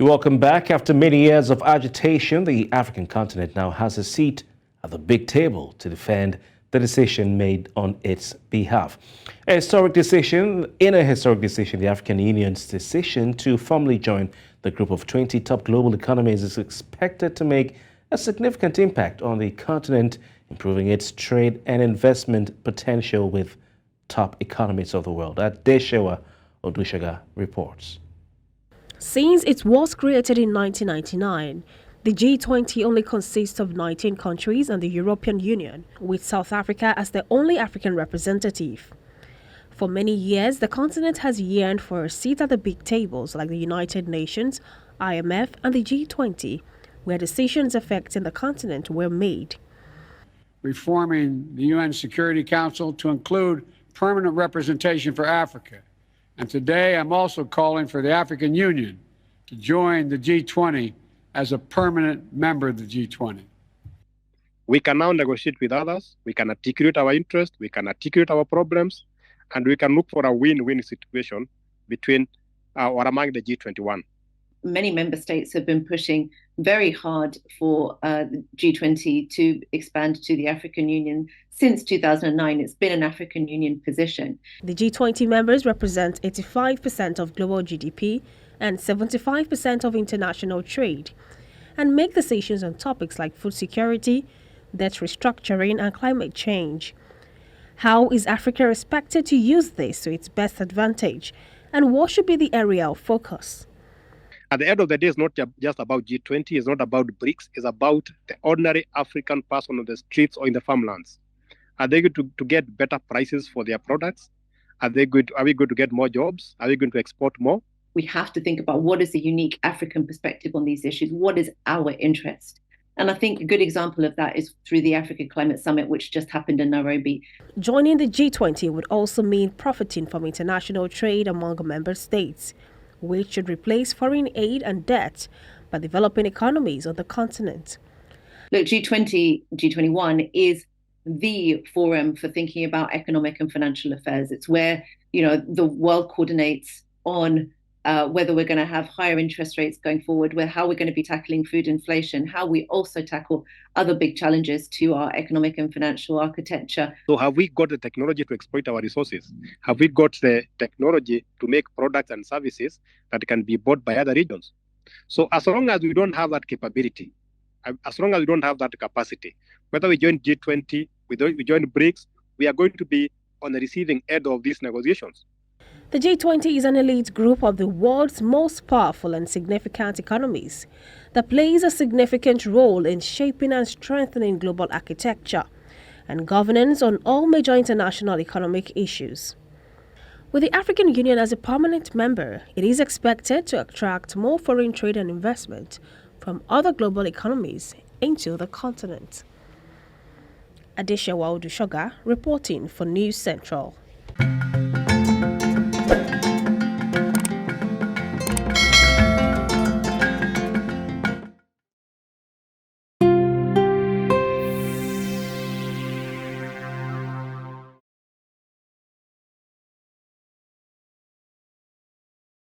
You're welcome back. After many years of agitation, the African continent now has a seat at the big table to defend the decision made on its behalf. In a historic decision, the African Union's decision to formally join the group of 20 top global economies is expected to make a significant impact on the continent, improving its trade and investment potential with top economies of the world. Adesewa Odusoga reports. Since it was created in 1999, the G20 only consists of 19 countries and the European Union, with South Africa as the only African representative. For many years, the continent has yearned for a seat at the big tables like the United Nations, IMF, and the G20, where decisions affecting the continent were made. Reforming the UN Security Council to include permanent representation for Africa. And today I'm also calling for the African Union to join the G20 as a permanent member of the G20. We can now negotiate with others, we can articulate our interests, we can articulate our problems, and we can look for a win-win situation between or among the G21. Many member states have been pushing very hard for the G20 to expand to the African Union. Since 2009, it's been an African Union position. The G20 members represent 85% of global GDP and 75% of international trade, and make decisions on topics like food security, debt restructuring, and climate change. How is Africa expected to use this to its best advantage, and what should be the area of focus? At the end of the day, it's not just about G20, it's not about BRICS, it's about the ordinary African person on the streets or in the farmlands. Are they going to get better prices for their products? Are we going to get more jobs? Are we going to export more? We have to think about what is the unique African perspective on these issues. What is our interest? And I think a good example of that is through the Africa Climate Summit, which just happened in Nairobi. Joining the G20 would also mean profiting from international trade among member states, which should replace foreign aid and debt by developing economies on the continent. Look, G20, G21 is the forum for thinking about economic and financial affairs. It's where, the world coordinates on whether we're going to have higher interest rates going forward, how we're going to be tackling food inflation, how we also tackle other big challenges to our economic and financial architecture. So have we got the technology to exploit our resources? Have we got the technology to make products and services that can be bought by other regions? So as long as we don't have that capability, as long as we don't have that capacity, whether we join G20, we join BRICS, we are going to be on the receiving end of these negotiations. The G20 is an elite group of the world's most powerful and significant economies that plays a significant role in shaping and strengthening global architecture and governance on all major international economic issues. With the African Union as a permanent member, it is expected to attract more foreign trade and investment from other global economies into the continent. Adesewa Odusoga reporting for News Central.